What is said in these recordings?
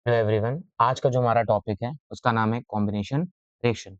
Hello everyone. आज का जो हमारा टॉपिक है उसका नाम है कॉम्बिनेशन रिएक्शन।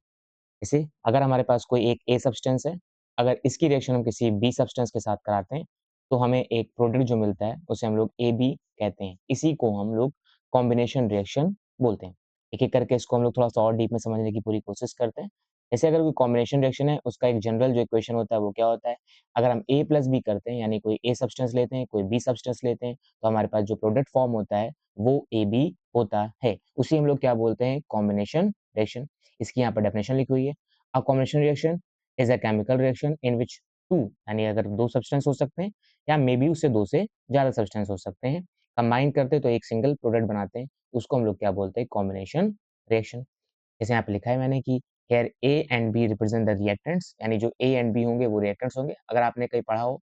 इसे अगर हमारे पास कोई एक ए सब्सटेंस है, अगर इसकी रिएक्शन हम किसी बी सब्सटेंस के साथ कराते हैं तो हमें एक प्रोडक्ट जो मिलता है उसे हम लोग ए बी कहते हैं। इसी को हम लोग कॉम्बिनेशन रिएक्शन बोलते हैं। एक एक करके इसको हम लोग थोड़ा सा और डीप में समझने की पूरी कोशिश करते हैं। जैसे अगर कोई कॉम्बिनेशन रिएक्शन है उसका एक जनरल जो इक्वेशन होता है वो क्या होता है। अगर हम ए प्लस बी करते हैं यानी कोई ए सब्सटेंस लेते हैं कोई बी सब्सटेंस लेते हैं तो हमारे पास जो प्रोडक्ट फॉर्म होता है वो ए बी होता है। उसी हम लोग क्या बोलते हैं, कॉम्बिनेशन रिएक्शन। इसकी यहाँ पर डेफिनेशन लिखी हुई है। A combination reaction is a chemical reaction in which two यानी अगर दो सब्सटेंस हो सकते हैं या मे बी उससे दो से ज्यादा सब्सटेंस हो सकते हैं, कंबाइन करते हैं तो एक सिंगल प्रोडक्ट बनाते हैं। उसको हम लोग क्या बोलते हैं, कॉम्बिनेशन रिएक्शन। जैसे यहाँ पे लिखा है मैंने कि here A and B represent the reactants, यानी जो A and B होंगे वो रिएक्टेंट्स होंगे। अगर आपने कहीं पढ़ा हो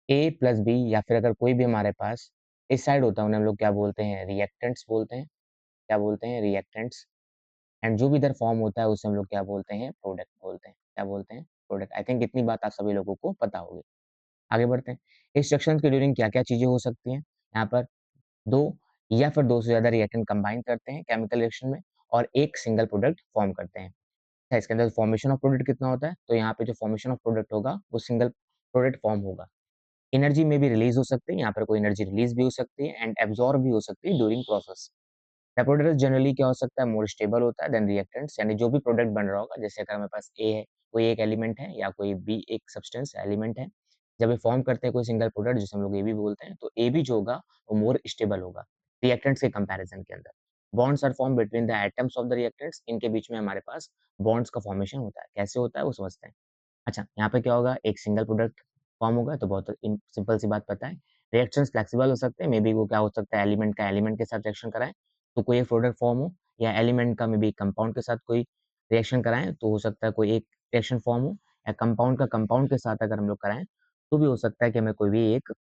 A प्लस बी या फिर अगर कोई भी हमारे पास इस साइड होता है उन्हें हम लोग क्या बोलते हैं, रिएक्टेंट्स बोलते हैं। क्या बोलते हैं, रिएक्टेंट्स। एंड जो भी इधर फॉर्म होता है उसे हम लोग क्या बोलते हैं, प्रोडक्ट बोलते हैं। क्या बोलते हैं, प्रोडक्ट। आई थिंक इतनी बात आप सभी लोगों को पता होगी। आगे बढ़ते हैं। इस रिएक्शन के ड्यूरिंग क्या क्या चीजें हो सकती हैं। यहाँ पर दो या फिर दो से ज्यादा रिएक्टेंट कंबाइन करते हैं केमिकल रिएक्शन में और एक सिंगल प्रोडक्ट फॉर्म करते हैं। अच्छा, इसके अंदर फॉर्मेशन ऑफ प्रोडक्ट कितना होता है, तो यहाँ पे जो फॉर्मेशन ऑफ प्रोडक्ट होगा वो सिंगल प्रोडक्ट फॉर्म होगा। एनर्जी में भी रिलीज हो सकती है, यहाँ पर कोई एनर्जी रिलीज भी हो सकती है एंड एब्जॉर्ब भी हो सकती है ड्यूरिंग प्रोसेस। प्रोडक्ट जनरली क्या हो सकता है, मोर स्टेबल होता है देन रिएक्टेंट्स। यानी जो भी प्रोडक्ट बन रहा होगा, जैसे अगर हमारे पास ए है, कोई एक एलिमेंट है या कोई बी एक सब्सटेंस एलिमेंट है, जब ये फॉर्म करते हैं कोई सिंगल प्रोडक्ट जिसे हम लोग ए बी बोलते हैं, तो ए बी जो होगा वो मोर स्टेबल होगा रिएक्टेंट्स के कंपैरिजन के अंदर। Bonds are form between the atoms of the reactants, इनके बीच में हमारे पास बॉन्ड्स का फॉर्मेशन होता है। कैसे होता है वो समझते हैं। अच्छा, यहाँ पे क्या होगा, एक सिंगल प्रोडक्ट फॉर्म होगा, तो बहुत सिंपल सी बात पता है। रिएक्शंस फ्लेक्सिबल हो सकते हैं, मे बी वो क्या हो सकता है, एलिमेंट का एलिमेंट के साथ रिएक्शन कराएं तो कोई एक प्रोडक्ट फॉर्म हो, या एलिमेंट का मे बी कंपाउंड के साथ कोई रिएक्शन कराएं तो हो सकता है कोई एक रिएक्शन फॉर्म हो, या कंपाउंड का कंपाउंड के साथ अगर हम लोग कराएं तो भी हो सकता है कि हमें कोई भी एक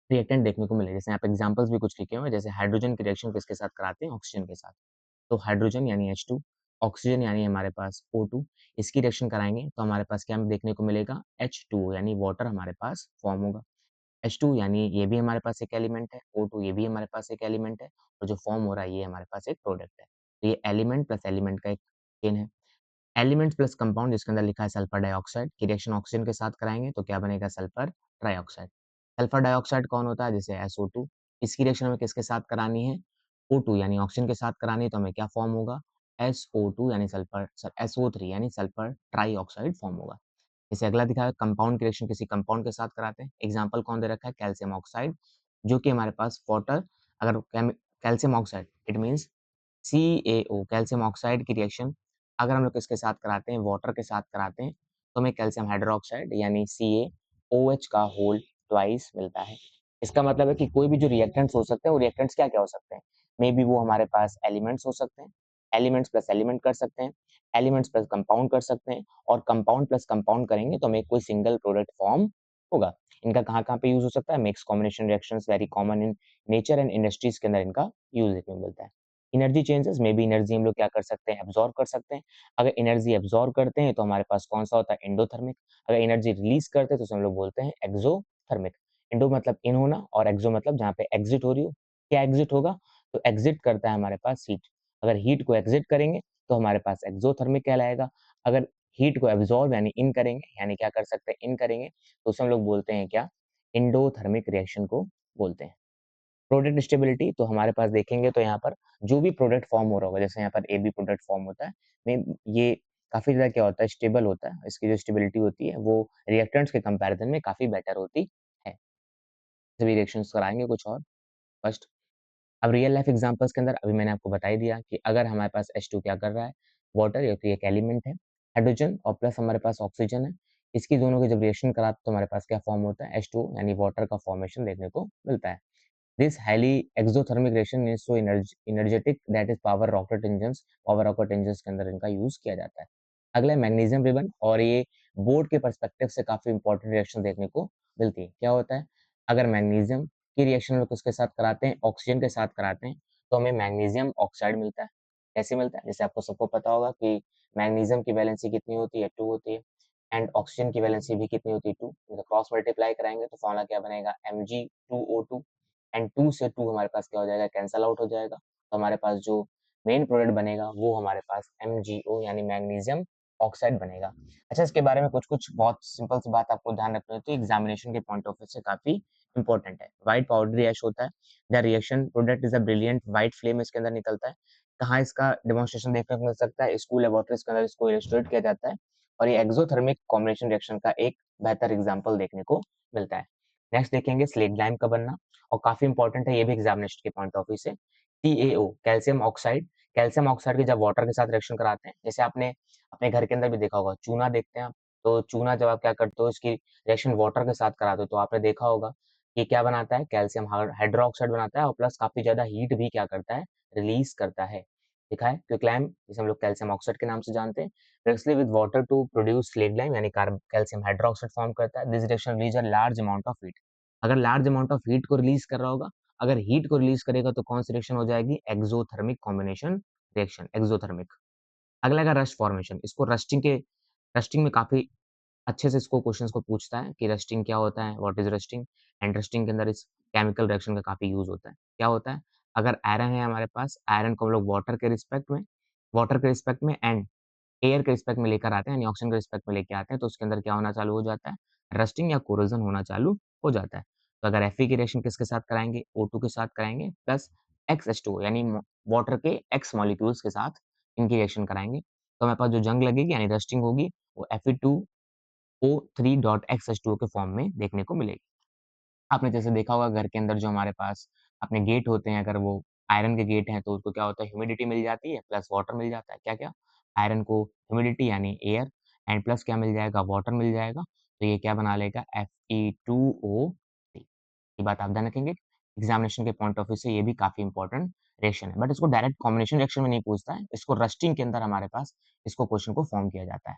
रिएक्टेंट देखने को मिले। जैसे यहाँ पे एग्जांपल्स भी कुछ लिखे हुए हैं, जैसे हाइड्रोजन की रिएक्शन किसके साथ कराते हैं, ऑक्सीजन के साथ। तो हाइड्रोजन यानी H2, ऑक्सीजन यानी हमारे पास O2, इसकी रिएक्शन कराएंगे तो हमारे पास क्या देखने को मिलेगा, H2 यानी वाटर हमारे पास फॉर्म होगा। H2 यानी ये भी हमारे पास एक एलिमेंट है, O2 ये भी हमारे पास एक एलिमेंट है, और जो फॉर्म हो रहा है ये हमारे पास एक प्रोडक्ट है। तो ये एलिमेंट प्लस एलिमेंट का एक चेन है। एलिमेंट्स प्लस कंपाउंड जिसके अंदर लिखा है सल्फर डाइऑक्साइड की रिएक्शन ऑक्सीजन के साथ कराएंगे तो क्या बनेगा, सल्फर ट्राइऑक्साइड। सल्फर डाइऑक्साइड कौन होता है, जैसे SO2। इसकी रिएक्शन हमें किसके साथ करानी है, O2 यानी ऑक्सीजन के साथ करानी है, तो हमें क्या फॉर्म होगा, SO2 यानी सल्फर SO3 यानी सल्फर ट्राइऑक्साइड फॉर्म होगा। जैसे अगला दिखा है, कंपाउंड की रिएक्शन किसी कंपाउंड के साथ कराते हैं। एग्जांपल कौन दे रखा है, कैल्शियम ऑक्साइड, जो कि हमारे पास वाटर, अगर calcium oxide it means CaO, calcium oxide की रिएक्शन अगर हम लोग किसके साथ कराते हैं, वाटर के साथ कराते हैं, तो हमें कैल्शियम हाइड्रोक्साइड यानी CaOH का होल ट्वाइस मिलता है। इसका मतलब है कि कोई भी जो रिएक्टेंट्स हो सकते हैं वो रिएक्टेंट्स क्या क्या हो सकते हैं, मे बी वो हमारे पास एलिमेंट्स हो सकते हैं, एलिमेंट्स प्लस एलिमेंट कर सकते हैं, एलिमेंट्स प्लस कंपाउंड कर सकते हैं, और कंपाउंड प्लस कंपाउंड करेंगे तो हमें कोई सिंगल प्रोडक्ट फॉर्म होगा। इनका कहाँ कहाँ पे यूज हो सकता है, mix combination reactions very common in nature and industries के अंदर इनका यूज देखने को मिलता है। एनर्जी चेंजेस में भी एनर्जी हम लोग क्या कर सकते हैं, एब्जॉर्ब कर सकते हैं। अगर एनर्जी एब्जॉर्ब करते हैं तो हमारे पास कौन सा होता है, एंडोथर्मिक। अगर एनर्जी रिलीज करते हैं तो उसे हम लोग बोलते हैं एक्सोथर्मिक। इंडो मतलब इन होना और एक्सो मतलब जहाँ पे एग्जिट हो रही हो। क्या एग्जिट होगा, तो एग्जिट करता है हमारे पास हीट। अगर हीट को एग्जिट करेंगे तो हमारे पास एक्सोथर्मिक कहलाएगा। अगर हीट को एब्जॉर्ब यानी इन करेंगे, यानी क्या कर सकते हैं, इन करेंगे, तो उसे हम लोग बोलते हैं क्या, एंडोथर्मिक रिएक्शन को बोलते हैं। प्रोडक्ट स्टेबिलिटी तो हमारे पास देखेंगे तो यहाँ पर जो भी प्रोडक्ट फॉर्म हो रहा होगा, जैसे यहाँ पर ए बी प्रोडक्ट फॉर्म होता है, में ये काफी ज्यादा क्या होता है, स्टेबल होता है। इसकी जो स्टेबिलिटी होती है वो रिएक्टेंट्स के कंपैरिजन में काफी बेटर होती है। सभी रिएक्शंस कराएंगे कुछ और फर्स्ट। अब रियल लाइफ एग्जांपल्स के अंदर अभी मैंने आपको बता ही दिया कि अगर हमारे पास H2 क्या कर रहा है, वाटर या फिर एक एलिमेंट है, हाइड्रोजन और प्लस हमारे पास ऑक्सीजन है, इसकी दोनों की जब रिएक्शन कराते तो हमारे पास क्या फॉर्म होता है, H2 यानी वाटर का फॉर्मेशन देखने को मिलता है। This highly exothermic reaction is so energetic that is power rocket engines के अंदर इनका यूज किया जाता है। अगला है मैग्नीशियम रिबन, और ये बोर्ड के पर्सपेक्टिव से काफी इंपॉर्टेंट रिएक्शन देखने को मिलती है। क्या होता है, अगर मैग्नीशियम की रिएक्शन में किसके साथ कराते हैं, ऑक्सीजन के साथ कराते हैं, तो हमें मैग्नीशियम ऑक्साइड मिलता है। कैसे मिलता है, जैसे आपको सबको पता होगा कि मैग्नीशियम की वैलेंसी कितनी होती है, 2 होती है, एंड ऑक्सीजन की वैलेंसी भी कितनी होती है, 2। इनको क्रॉस मल्टीप्लाई कराएंगे तो फॉर्मूला क्या बनेगा, Mg2O2, एंड 2 से 2 हमारे पास क्या हो जाएगा, कैंसल आउट हो जाएगा, तो हमारे पास जो मेन प्रोडक्ट बनेगा वो हमारे पास MgO यानी मैग्नीशियम ऑक्साइड बनेगा। अच्छा, इसके बारे में कुछ-कुछ बहुत सिंपल सी बात आपको ध्यान रखनी होती है, एग्जामिनेशन के पॉइंट ऑफ व्यू से काफ़ी इंपॉर्टेंट है। व्हाइट पाउडरी ऐश होता है, the reaction product is a brilliant white flame इसके अंदर निकलता है। कहाँ इसका डेमोंस्ट्रेशन देखने को मिल सकता है? स्कूल लैबोरेटरीज़ के अंदर इसको इलस्ट्रेट किया जाता है और ये एक्ज़ोथर्मिक कॉम्बिनेशन रिएक्शन का एक बेहतर एग्जाम्पल देखने को मिलता है। नेक्स्ट देखेंगे स्लेट लाइम का बनना और काफ़ी इंपॉर्टेंट है ये भी एग्जामिनेशन के पॉइंट ऑफ व्यू से। TaO कैल्शियम ऑक्साइड की जब वाटर के साथ रिएक्शन कराते हैं, जैसे आपने अपने घर के अंदर भी देखा होगा, चूना देखते हैं आप, तो चूना जब आप क्या करते हो इसकी रिएक्शन वाटर के साथ कराते हो तो आपने देखा होगा कि क्या बनाता है, कैल्शियम हाइड्रोक्साइड बनाता है और प्लस काफ़ी ज़्यादा हीट भी क्या करता है, रिलीज़ करता है। देखा है? क्विकलैम जिसे हम लोग कैल्शियम ऑक्साइड के नाम से जानते हैं, reacts with water to produce slaked lime यानी कैल्शियम हाइड्रोक्साइड फॉर्म करता है। This reaction release a large amount of heat. अगर लार्ज अमाउंट ऑफ हीट को रिलीज़ कर रहा होगा, अगर हीट को रिलीज़ करेगा तो कौन सी रिएक्शन हो जाएगी? एक्ज़ोथर्मिक कॉम्बिनेशन रिएक्शन, एक्ज़ोथर्मिक। अगला है रस्ट फॉर्मेशन। इसको रस्टिंग में काफ़ी अच्छे से इसको क्वेश्चंस को पूछता है कि रस्टिंग क्या होता है, what is rusting and rusting के अंदर इस केमिकल रिएक्शन का काफ़ी यूज़ होता है। क्या होता है? अगर आयरन है हमारे पास, आयरन को हम लोग वाटर के रिस्पेक्ट में एंड एयर के रिस्पेक्ट में लेकर आते हैं यानी ऑक्सीजन के रिस्पेक्ट में लेके आते हैं तो उसके अंदर क्या होना चालू हो जाता है? रस्टिंग या कोरोजन होना चालू हो जाता है। तो अगर Fe की रिएक्शन किसके साथ कराएँगे? O2 के साथ कराएँगे प्लस XH2 यानी वाटर के X मॉलिक्यूल्स के साथ इनकी रिएक्शन कराएँगे। तो हमारे पास जो जंग लगेगी यानी रस्टिंग होगी वो Fe2O3.XH2O के फॉर्म में देखने को मिलेगी। आपने जैसे देखा होगा घर के अंदर जो हमारे पास अपने गेट होते हैं, अगर वो आयरन के गेट हैं, तो उसको क्या होता है ह्यूमिडिटी मिल जाती है, प्लस वाटर मिल जाता है। क्या-क्या? आयरन को ह्यूमिडिटी यानी एयर एंड प्लस क्या मिल जाएगा? वाटर मिल जाएगा। तो ये क्या बना लेगा? Fe2O3 ये बात आप ध्यान रखेंगे। एग्जामिनेशन के पॉइंट ऑफ व्यू से ये भी काफ़ी इंपॉर्टेंट रिएक्शन है। बट इसको डायरेक्ट कॉम्बिनेशन रिएक्शन में नहीं पूछता है। इसको रस्टिंग के अंदर हमारे पास इसको क्वेश्चन को फॉर्म किया जाता है।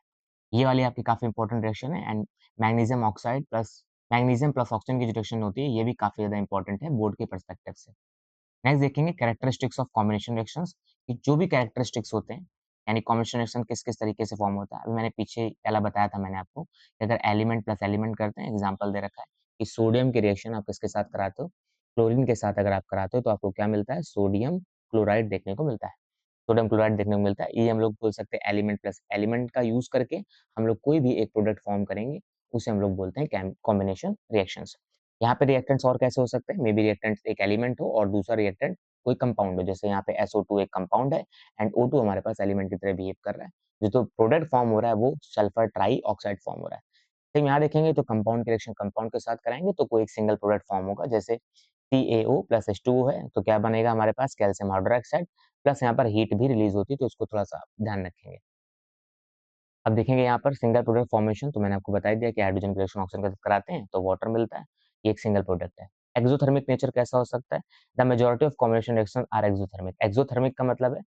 ये वाली आपकी काफ़ी इंपॉर्टेंट रिएक्शन है and magnesium oxide plus magnesium plus oxygen की जो रिएक्शन होती है, ये भी काफ़ी ज़्यादा इंपॉर्टेंट है बोर्ड के पर्सपेक्टिव से। नेक्स्ट देखेंगे कैरेक्टरिस्टिक्स ऑफ कॉम्बिनेशन रिएक्शंस कि जो भी कैरेक्टरिस्टिक्स होते हैं, यानी कॉम्बिनेशन रिएक्शन किस-किस तरीके से फॉर्म होता है। अभी मैंने पीछे पहला बताया था मैंने आपको कि अगर एलिमेंट प्लस एलिमेंट करते हैं, एग्जांपल दे रखा है कि सोडियम की रिएक्शन आप किसके साथ कराते हो, क्लोरीन के साथ अगर आप कराते हो तो आपको क्या मिलता है? सोडियम क्लोराइड देखने को मिलता है। सोडियम क्लोराइड देखने को मिलता है। ये हम लोग बोल सकते हैं एलिमेंट प्लस एलिमेंट का यूज़ करके हम लोग कोई भी एक प्रोडक्ट फॉर्म करेंगे, उसे हम लोग बोलते हैं कॉम्बिनेशन रिएक्शंस। यहाँ पे रिएक्टेंट्स और कैसे हो सकते हैं? मे बी रिएक्टेंट एक एलिमेंट हो और दूसरा रिएक्टेंट कोई कंपाउंड हो। जैसे यहाँ पे SO2 एक कंपाउंड है एंड O2 हमारे पास एलिमेंट की तरह बिहेव कर रहा है। जो तो प्रोडक्ट फॉर्म हो रहा है वो सल्फर ट्राई ऑक्साइड फॉर्म हो रहा है। सेम यहाँ देखेंगे तो कंपाउंड की रिएक्शन कंपाउंड के साथ कराएँगे तो कोई एक सिंगल प्रोडक्ट फॉर्म होगा। जैसे CaO प्लस H2O है तो क्या बनेगा हमारे पास? कैल्शियम हाइड्रोक्साइड प्लस यहाँ पर हीट भी रिलीज़ होती है तो इसको थोड़ा-सा ध्यान रखेंगे। अब देखेंगे यहाँ पर सिंगल प्रोडक्ट फॉर्मेशन तो मैंने आपको बता ही दिया कि हाइड्रोजन की रिएक्शन ऑक्सीजन के साथ कराते हैं तो वाटर मिलता है। ये एक सिंगल प्रोडक्ट है। एक्ज़ोथर्मिक नेचर कैसा हो सकता है? The majority of combination reaction are exothermic. Exothermic का मतलब है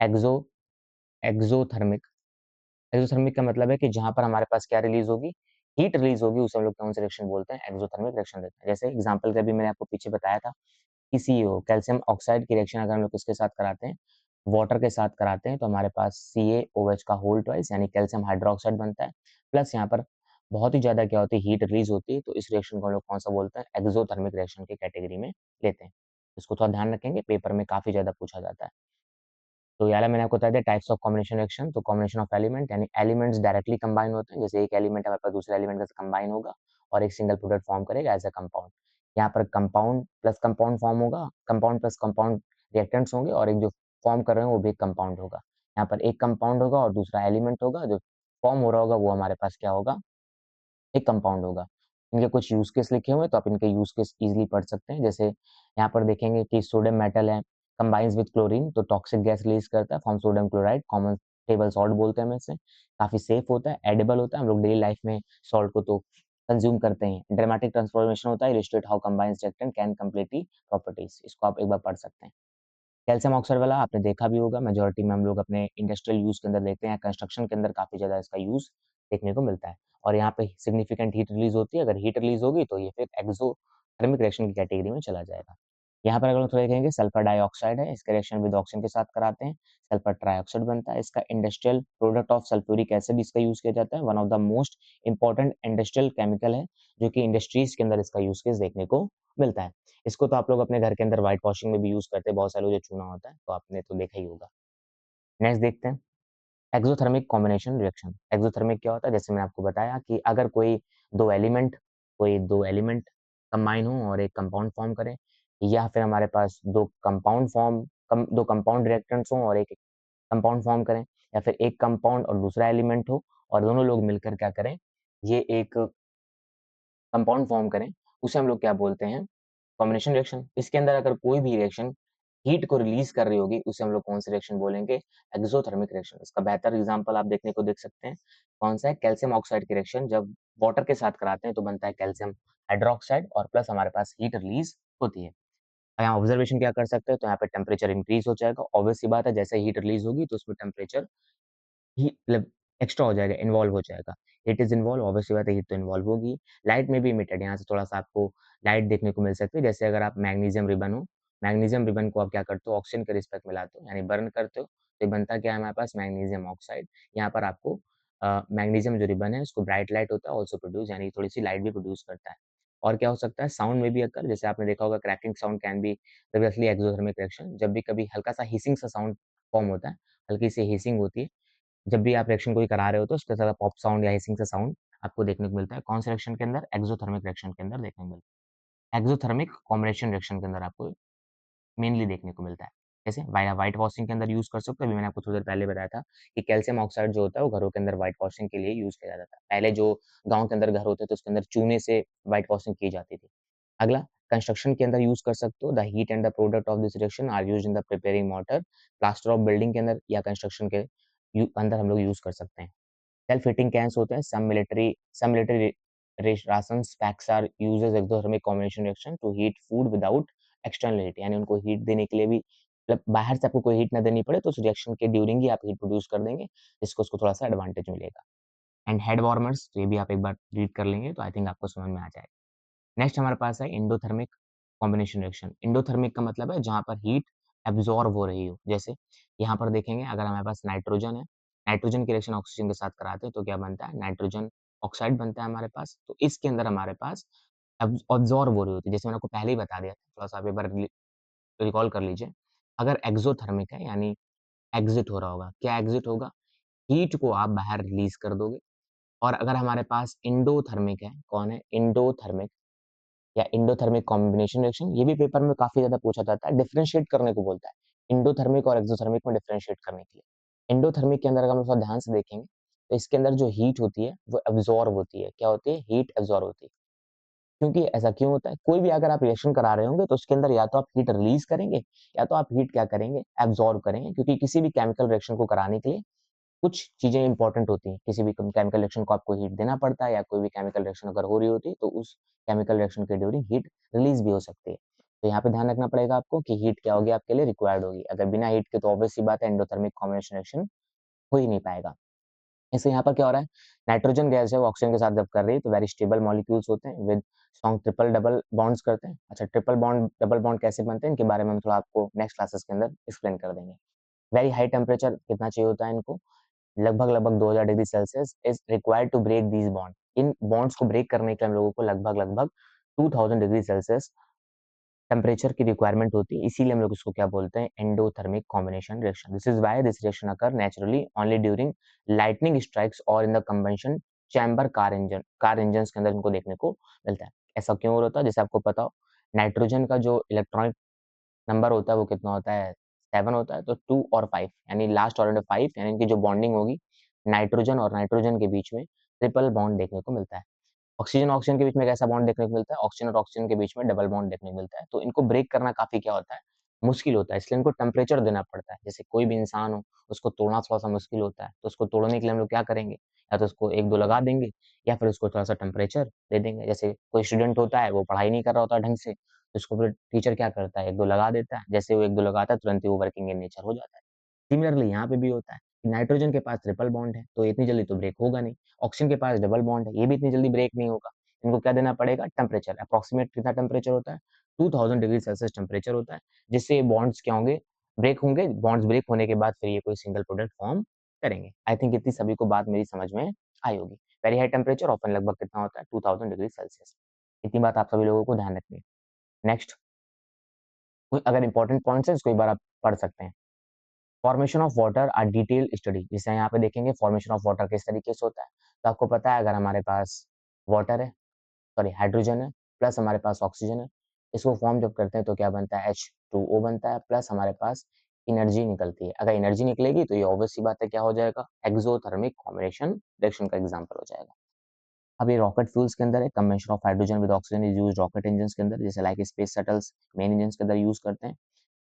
एक्ज़ो एक्ज़ोथर्मिक एक्ज़ोथर्मिक का मतलब है कि जहाँ पर हमारे पास क्या रिलीज़ होगी? हीट रिलीज़ होगी उसे हम लोग कौन सी रिएक्शन बोलते हैं? एक्ज़ोथर्मिक रिएक्शन देते हैं। जैसे एग्ज़ाम्पल के अभी मैंने आपको पीछे बताया था कि CaO कैल्शियम ऑक्साइड की रिएक्शन अगर हम लोग किसके साथ कराते हैं? वाटर के साथ कराते हैं तो हमारे पास CaOH का होल ट्वाइस यानी कैल्शियम हाइड्रॉक्साइड बनता है। प्लस यहाँ पर बहुत ही ज़्यादा क्या होती है हीट रिलीज़ होती है तो इस रिएक्शन को हम लोग कौन-सा बोलते हैं? एक्ज़ोथर्मिक रिएक्शन की कैटेगरी में लेते हैं। इसको थोड़ा ध्यान रखेंगे पेपर में काफ़ी ज़्यादा पूछा जाता है। तो ये वाला मैंने आपको बता दिया टाइप्स ऑफ कॉम्बिनेशन रिएक्शन तो कॉम्बिनेशन ऑफ एलिमेंट यानी एलिमेंट्स डायरेक्टली कंबाइन होते हैं जैसे एक एलिमेंट हमारे पास दूसरे एलिमेंट के साथ कंबाइन होगा और एक सिंगल प्रोडक्ट फॉर्म करेगा एज अ कंपाउंड। यहाँ पर कंपाउंड प्लस कंपाउंड फॉर्म होगा, कंपाउंड प्लस कंपाउंड रिएक्टेंट्स होंगे और एक जो फॉर्म कर रहे हैं वो भी एक कंपाउंड होगा। यहाँ पर एक कंपाउंड होगा और दूसरा एलिमेंट होगा, जो फॉर्म हो रहा होगा वो हमारे पास क्या होगा? एक कंपाउंड होगा। इनके कुछ यूज़ केस लिखे हुए हैं, तो आप इनके यूज़ केस ईज़िली पढ़ सकते हैं। जैसे यहाँ पर देखेंगे कि सोडियम मेटल है, कंबाइन्स विद क्लोरीन तो टॉक्सिक गैस रिलीज़ करता है, form sodium chloride, common table salt बोलते हैं हम इसे। काफ़ी सेफ होता है, एडिबल होता है, हम लोग डेली लाइफ में सॉल्ट को तो कंज़्यूम करते हैं। ड्रामेटिक ट्रांसफॉर्मेशन होता है, illustrate how combines reactant can completely properties इसको आप एक बार पढ़ सकते हैं। कैल्शियम ऑक्साइड वाला आपने देखा भी होगा, मेजॉरिटी में हम लोग अपने इंडस्ट्रियल यूज़ के अंदर देखते हैं, कंस्ट्रक्शन के अंदर काफ़ी ज़्यादा इसका यूज़ देखने को मिलता है और यहाँ पे सिग्निफिकेंट हीट रिलीज़ होती है, अगर हीट रिलीज़ होगी तो ये फिर एक्ज़ोथर्मिक रिएक्शन की कैटेगरी में चला जाएगा। यहाँ पर अगर हम थोड़ा देखेंगे सल्फर डाइऑक्साइड है, इसका रिएक्शन विद ऑक्सीजन के साथ कराते हैं, सल्फर ट्राइऑक्साइड बनता है। इसका industrial product of sulphuric acid इसका यूज़ किया जाता है। One of the most important industrial chemical है, जो कि इंडस्ट्रीज़ के अंदर इसका यूज़ केस देखने को मिलता है। इसको तो आप लोग अपने घर के अंदर व्हाइट वॉशिंग में भी यूज़ करते हैं, बहुत सारे जो चूना होता है, तो आपने तो देखा ही होगा। नेक्स्ट देखते हैं, एक्ज़ोथर्मिक कॉम्बिनेशन रिएक्शन। एक्ज़ोथर्मिक क्या होता है? जैसे मैंने आपको बताया कि अगर कोई 2 एलिमेंट कंबाइन हों और एक कंपाउंड फॉर्म करें, या फिर हमारे पास 2 कंपाउंड रिएक्टेंट्स हों और एक कंपाउंड फॉर्म करें, या फिर एक कंपाउंड और दूसरा एलिमेंट हो और दोनों लोग मिलकर क्या करें, ये एक कंपाउंड फॉर्म करें, उसे हम लोग क्या बोलते हैं? Combination reaction. इसके अंदर अगर कोई भी रिएक्शन हीट को रिलीज़ कर रही होगी, उसे हम लोग कौन-सी रिएक्शन बोलेंगे? एक्ज़ोथर्मिक रिएक्शन। इसका बेहतर एग्ज़ाम्पल आप देखने को देख सकते हैं। कौन-सा है? कैल्शियम ऑक्साइड की रिएक्शन जब वाटर के साथ कराते हैं तो बनता है कैल्शियम हाइड्रॉक्साइड और प्लस हमारे पास हीट रिलीज़ होती है। यहाँ ऑब्जर्वेशन क्या कर सकते हैं? तो यहाँ पे टेम्परेचर इंक्रीज़ हो जाएगा। ऑब्वियस सी बात है, जैसे हीट रिलीज़ होगी तो उसमें टेम्परेचर ही मतलब एक्स्ट्रा हो जाएगा, इन्वॉल्व हो जाएगा। हीट इज़ इन्वॉल्व, ऑब्वियस सी बात है, हीट तो इन्वॉल्व होगी। लाइट में भी इमिटेड, यहाँ से थोड़ा-सा आपको लाइट देखने को मिल सकती है। जैसे अगर आप मैग्नीशियम रिबन हो, मैग्नीशियम रिबन को आप क्या करते हो? ऑक्सीजन के रिस्पेक्ट में लाते हो, यानी बर्न करते हो, तो ये बनता क्या है हमारे पास? Magnesium oxide. यहाँ पर आपको मैग्नीशियम जो रिबन है, उसको ब्राइट लाइट होता है, ऑल्सो प्रोड्यूस, यानी थोड़ी-सी लाइट भी प्रोड्यूस करता है। और क्या हो सकता है? साउंड में भी अक्कर, जैसे आपने देखा होगा cracking sound can be previously exothermic reaction. जब भी कभी हल्का-सा हिसिंग सा साउंड फॉर्म होता है, हल्की सी हिसिंग होती है, जब भी आप रिएक्शन कोई करा रहे हो तो उसके साथ पॉप साउंड या हिसिंग सा साउंड आपको देखने को मिलता है। कौन से रिएक्शन के अंदर? एक्ज़ोथर्मिक रिएक्शन के अंदर देखने को मिलता है। एक्ज़ोथर्मिक कॉम्बिनेशन रिएक्शन के अंदर आपको मेनली देखने को मिलता है। जैसे व्हाइट वॉशिंग के अंदर यूज़ कर सकते हो, अभी मैंने आपको थोड़ी देर पहले बताया था कि कैल्शियम ऑक्साइड जो होता है वो घरों के अंदर व्हाइट वॉशिंग के लिए यूज़ किया जाता था। पहले जो गाँव के अंदर घर होते थे उसके अंदर चूने से व्हाइट वॉशिंग की जाती थी। अगला कंस्ट्रक्शन के अंदर यूज़ कर सकते हो, the heat and the product of this reaction are used in the preparing mortar, plaster of building के अंदर या कंस्ट्रक्शन के अंदर हम लोग यूज़ कर सकते हैं। सेल्फ हीटिंग कैन्स होते हैं, some military rations packs are used as exothermic combination reaction to heat food without external heat, यानी उनको हीट देने के लिए भी मतलब बाहर से आपको कोई हीट ना देनी पड़े, तो उस रिएक्शन के ड्यूरिंग ही आप हीट प्रोड्यूस कर देंगे, जिसको उसको थोड़ा-सा एडवांटेज मिलेगा। एंड हेड वार्मर्स, तो ये भी आप एक बार रीड कर लेंगे तो आई थिंक आपको समझ में आ जाएगा। नेक्स्ट हमारे पास है एंडोथर्मिक कॉम्बिनेशन रिएक्शन। एंडोथर्मिक का मतलब है जहाँ पर हीट एब्ज़ॉर्ब हो रही हो। जैसे यहाँ पर देखेंगे, अगर हमारे पास नाइट्रोजन है, नाइट्रोजन की रिएक्शन ऑक्सीजन के साथ कराते हैं तो क्या बनता है? नाइट्रोजन ऑक्साइड बनता है हमारे पास। तो इसके अंदर हमारे पास एब्ज़ॉर्ब हो रही होती है। जैसे मैंने आपको पहले ही बता दिया था, थोड़ा-सा आप एक बार रिकॉल कर लीजिए। अगर एक्ज़ोथर्मिक है यानी एग्ज़िट हो रहा होगा। क्या एग्ज़िट होगा? हीट को आप बाहर रिलीज़ कर दोगे। और अगर हमारे पास एंडोथर्मिक है, कौन है? एंडोथर्मिक या एंडोथर्मिक कॉम्बिनेशन रिएक्शन, ये भी पेपर में काफ़ी ज़्यादा पूछा जाता है, डिफरेंशिएट करने को बोलता है। एंडोथर्मिक और एक्सोथर्मिक में डिफरेंशिएट करने के लिए। एंडोथर्मिक के अंदर अगर हम थोड़ा ध्यान से देखेंगे, तो इसके अंदर जो हीट होती है, वो एब्ज़ॉर्ब होती है। क्या होती है? हीट एब्ज़ॉर्ब होती है। क्योंकि ऐसा क्यों होता है? कोई भी अगर आप रिएक्शन करा रहे होंगे, तो उसके अंदर या तो आप हीट रिलीज़ करेंगे, या तो आप हीट क्या करेंगे? एब्ज़ॉर्ब करेंगे, क्योंकि किसी भी केमिकल रिएक्शन को कराने के लिए कुछ चीज़ें इम्पोर्टेंट होती हैं। किसी भी केमिकल रिएक्शन को आपको हीट देना पड़ता है, या कोई भी केमिकल रिएक्शन अगर हो रही होती है, तो उस केमिकल रिएक्शन के ड्यूरिंग हीट रिलीज़ भी हो सकती है। तो यहाँ पे ध्यान रखना पड़ेगा आपको कि हीट क्या होगी आपके लिए रिक्वायर्ड होगी। अगर बिना हीट के तो ऑब्वियस सी बात है एंडोथर्मिक कॉम्बिनेशन रिएक्शन हो ही नहीं पाएगा। इससे यहाँ पर क्या हो रहा है? नाइट्रोजन गैस है वो ऑक्सीजन के साथ जब कर रही है तो वेरी स्टेबल मॉलिक्यूल्स होते हैं with strong triple double bonds करते हैं। अच्छा, ट्रिपल बॉन्ड, डबल बॉन्ड कैसे बनते हैं? इनके बारे में हम थोड़ा आपको नेक्स्ट क्लासेस के अंदर एक्सप्लेन कर देंगे। वेरी हाई टेम्परेचर कितना चाहिए होता है इनको? लगभग-लगभग 2000 degree Celsius is required to break these bond. इन बॉन्ड्स को ब्रेक करने के लिए हम लोगों को लगभग-लगभग 2000 डिग्री सेल्सियस टेम्परेचर की रिक्वायरमेंट होती है, इसीलिए हम लोग इसको क्या बोलते हैं? Endothermic combination reaction. This is why this reaction occur naturally only during lightning strikes और in the combustion chamber car engines के अंदर इनको देखने को मिलता है। ऐसा क्यों होता है? जैसे आपको पता हो, नाइट्रोजन का जो इलेक्ट्रॉनिक नंबर होता है वो कितना होता है? 7 होता है, तो 2 और 5 यानी लास्ट ऑर्बिटल 5 यानी इनकी जो बॉन्डिंग होगी, नाइट्रोजन और नाइट्रोजन के बीच में ट्रिपल बॉन्ड देखने को मिलता है। ऑक्सीजन-ऑक्सीजन के बीच में कैसा बॉन्ड देखने को मिलता है? ऑक्सीजन और ऑक्सीजन के बीच में डबल बॉन्ड देखने को मिलता है। तो इनको ब्रेक करना काफ़ी क्या होता है? मुश्किल होता है, इसलिए इनको टेम्परेचर देना पड़ता है। जैसे कोई भी इंसान हो, उसको तोड़ना थोड़ा-सा मुश्किल होता है, तो उसको तोड़ने के लिए हम लोग क्या करेंगे? या तो उसको 1-2 लगा देंगे, या फिर उसको थोड़ा-सा टेम्परेचर दे देंगे। जैसे कोई स्टूडेंट होता है, वो पढ़ाई नहीं कर रहा होता ढंग से, तो उसको फिर टीचर क्या करता है? 1-2 लगा देता है। जैसे वो 1-2 लगाता है, तुरंत ही वो वर्किंग इन नेचर हो जाता है। सिमिलरली यहाँ पे भी होता है कि नाइट्रोजन के पास ट्रिपल बॉन्ड है, तो इतनी जल्दी तो ब्रेक होगा नहीं। ऑक्सीजन के पास डबल बॉन्ड है, ये भी इतनी जल्दी ब्रेक नहीं होगा। इनको क्या देना पड़ेगा? टेम्परेचर। अप्रॉक्सिमेट कितना टेम्परेचर होता है? 2000 डिग्री सेल्सियस टेम्परेचर होता है, जिससे ये बॉन्ड्स क्या होंगे, ब्रेक होंगे। बॉन्ड्स ब्रेक होने के बाद फिर ये कोई सिंगल प्रोडक्ट फॉर्म करेंगे। आई थिंक इतनी सभी को बात मेरी समझ में आई होगी। वेरी हाई टेम्परेचर ऑफन लगभग कितना होता है, 2000 डिग्री सेल्सियस। इतनी बात आप सभी लोगों को ध्यान रखनी है। नेक्स्ट, कोई अगर इंपॉर्टेंट पॉइंट्स है इसको एक बार आप पढ़ सकते हैं। Formation of water are detail study, जिसे यहाँ पे देखेंगे फॉर्मेशन ऑफ वाटर किस तरीके से होता है। तो आपको पता है अगर हमारे पास वाटर है, सॉरी हाइड्रोजन है, प्लस हमारे पास ऑक्सीजन है, इसको फॉर्म जब करते हैं तो क्या बनता है, H2O बनता है, प्लस हमारे पास एनर्जी निकलती है। अगर एनर्जी निकलेगी तो ये ऑब्वियस सी बात है क्या हो जाएगा, एक्सोथर्मिक कॉम्बिनेशन रिएक्शन का एग्जांपल हो जाएगा। अब ये रॉकेट फ्यूल्स के अंदर है, combination of hydrogen with oxygen is used rocket engines के अंदर, जैसे like space shuttles main engines के अंदर यूज करते हैं।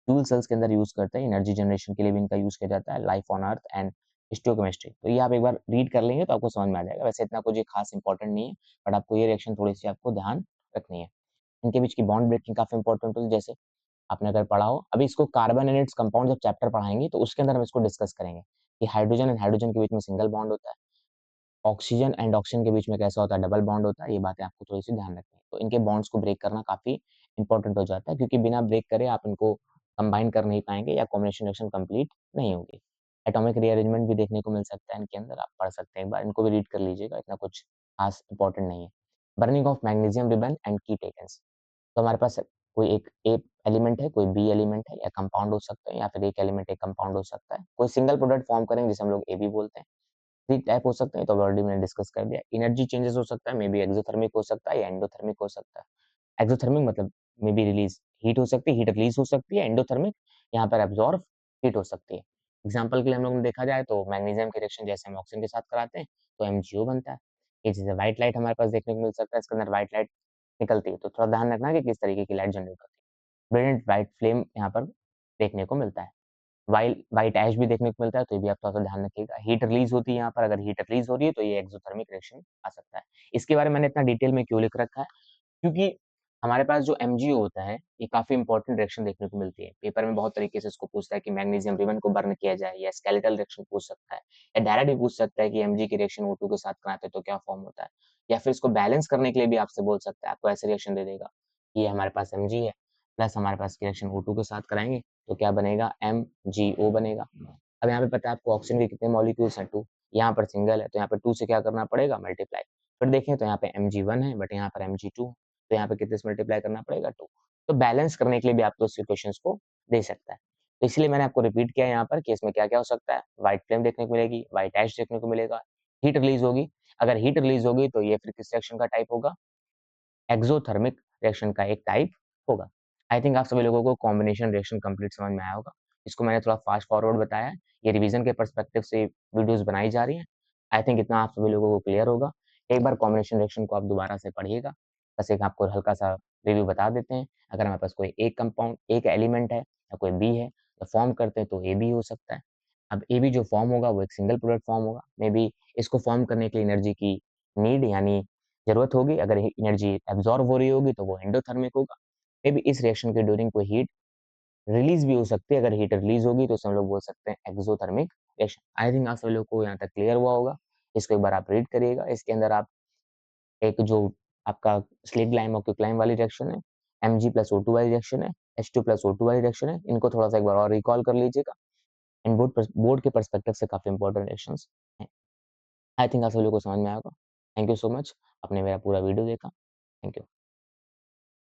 फ्यूल सेल्स के अंदर यूज करते हैं, एनर्जी जनरेशन के लिए भी इनका यूज किया जाता है, लाइफ ऑन अर्थ एंड स्टोकेमिस्ट्री। तो ये आप एक बार रीड कर लेंगे तो आपको समझ में आ जाएगा। वैसे इतना कुछ ये खास इंपॉर्टेंट नहीं है, बट आपको ये रिएक्शन थोड़ी सी आपको ध्यान रखनी है। इनके बीच की बॉन्ड ब्रेकिंग काफी इंपॉर्टेंट होती है, जैसे आपने अगर पढ़ा हो, अभी इसको कार्बन एंड इट्स कंपाउंड जब चैप्टर पढ़ाएंगे तो उसके अंदर हम इसको डिस्कस करेंगे कि हाइड्रोजन एंड हाइड्रोजन के बीच में सिंगल बॉन्ड होता है, ऑक्सीजन एंड ऑक्सीजन के बीच में कैसा होता है, डबल बॉन्ड होता है। ये बातें आपको थोड़ी सी ध्यान रखनी है। तो इनके बॉन्ड्स को ब्रेक करना काफी इंपॉर्टेंट हो जाता है, क्योंकि बिना ब्रेक करे आप इनको कंबाइन कर नहीं पाएंगे या कॉम्बिनेशन रिएक्शन कंप्लीट नहीं होगी। एटॉमिक रीअरेंजमेंट भी देखने को मिल सकता है इनके अंदर, आप पढ़ सकते हैं एक बार, इनको भी रीड कर लीजिएगा, इतना कुछ खास इंपॉर्टेंट नहीं है। Burning of magnesium ribbon and की टेकन्स, तो हमारे पास कोई एक ए एलिमेंट है, कोई बी एलिमेंट है, या कंपाउंड हो सकता है, या फिर एक एलिमेंट एक कंपाउंड हो सकता है, कोई सिंगल प्रोडक्ट फॉर्म करेंगे जिसे हम लोग ए बी बोलते हैं। 3 टाइप हो सकते हैं, तो ऑलरेडी मैंने डिस्कस कर दिया। एनर्जी चेंजेस हो सकता है, मे बी एक्सोथर्मिक हो सकता है या एंडोथर्मिक हो सकता है। एक्सोथर्मिक मतलब मे बी रिलीज, हीट हो सकती है, हीट रिलीज हो सकती है। एंडोथर्मिक यहाँ पर एब्जॉर्ब हीट हो सकती है। एग्जाम्पल के लिए हम लोग ने देखा जाए तो मैग्नीशियम की रिएक्शन जैसे हम ऑक्सीजन के साथ कराते हैं तो MgO बनता है। ये चीजें व्हाइट लाइट हमारे पास देखने को मिल सकता है, इसके अंदर व्हाइट लाइट निकलती है, तो थोड़ा ध्यान रखना कि किस तरीके की लाइट जनरेट होती है। ब्रिलियंट व्हाइट फ्लेम यहाँ पर देखने को मिलता है। व्हाइट व्हाइट ऐश भी देखने को मिलता है, तो ये भी आप थोड़ा-सा ध्यान रखिएगा। हीट रिलीज़ होती है यहाँ पर, अगर हीट रिलीज़ हो रही है तो ये एक्ज़ोथर्मिक रिएक्शन आ सकता है। इसके बारे में मैंने इतना डिटेल में क्यों लिख रखा है, क्योंकि हमारे पास जो MgO होता है, ये काफ़ी इंपॉर्टेंट रिएक्शन देखने को मिलती है। पेपर में बहुत तरीके से इसको पूछता है कि मैग्नीशियम रिबन को बर्न किया जाए, या स्केलेटल रिएक्शन पूछ सकता है, या डायरेक्ट भी पूछ सकता है कि Mg की रिएक्शन O2 के साथ कराते हैं तो क्या फॉर्म होता है, या फिर इसको बैलेंस करने के लिए भी आपसे बोल सकता है, आपको ऐसे रिएक्शन दे देगा कि ये हमारे पास Mg है, प्लस हमारे पास रिएक्शन O2 के साथ कराएँगे तो क्या बनेगा, MgO बनेगा। अब यहाँ पे पता है आपको ऑक्सीजन के कितने मॉलिक्यूल्स हैं, 2, यहाँ पर सिंगल है तो यहाँ पे 2 से क्या करना पड़ेगा, मल्टीप्लाई। फिर देखें तो यहाँ पे Mg1 है, बट यहाँ पर Mg2 है, तो यहाँ पे कितने से मल्टीप्लाई करना पड़ेगा, 2। तो बैलेंस करने के लिए भी आपको इस इक्वेशंस को दे सकता है। तो इसलिए मैंने आपको रिपीट किया यहाँ पर कि इसमें क्या-क्या हो सकता है, व्हाइट फ्लेम देखने को मिलेगी, व्हाइट ऐश देखने को मिलेगा, हीट रिलीज़ होगी। अगर हीट रिलीज़ होगी तो ये फिर किस रिएक्शन का टाइप होगा, एक्सोथर्मिक रिएक्शन का एक टाइप होगा। आई थिंक आप सभी लोगों को कॉम्बिनेशन रिएक्शन कंप्लीट समझ में आया होगा। इसको मैंने थोड़ा फास्ट फॉरवर्ड बताया है, ये रिवीजन के पर्सपेक्टिव से वीडियोस बनाई जा रही हैं। आई थिंक इतना आप सभी लोगों को क्लियर होगा। एक बार कॉम्बिनेशन रिएक्शन को आप दोबारा से पढ़िएगा। बस एक आपको हल्का-सा रिव्यू बता देते हैं। अगर हमारे पास कोई एक कंपाउंड, एक एलिमेंट है या कोई बी है, तो फॉर्म करते हैं तो ए बी हो सकता है। अब ए बी जो फॉर्म होगा वो एक सिंगल प्रोडक्ट फॉर्म होगा। मे बी इसको फॉर्म करने के लिए एनर्जी की नीड यानी ज़रूरत होगी, अगर एनर्जी एब्ज़ॉर्ब हो रही होगी तो वो एंडोथर्मिक होगा। मे बी इस रिएक्शन के ड्यूरिंग कोई हीट रिलीज़ भी हो सकती है, अगर हीट रिलीज़ होगी तो उसे हम लोग बोल सकते हैं एक्ज़ोथर्मिक रिएक्शन। आई थिंक आप सभी लोगों को यहाँ तक क्लियर हुआ होगा। इसको एक बार आप रीड करिएगा, इसके अंदर आप एक जो आपका स्लिग लाइम और क्विक लाइम वाली रिएक्शन है, Mg+O2 वाली रिएक्शन है, H2+O2 वाली रिएक्शन है, इनको थोड़ा-सा एक बार और रिकॉल कर लीजिएगा। इन बोर्ड के पर्सपेक्टिव से काफ़ी इंपॉर्टेंट रिएक्शंस हैं। आई थिंक आप सभी लोगों को समझ में आया होगा। थैंक यू सो मच, आपने मेरा पूरा वीडियो देखा। Thank you.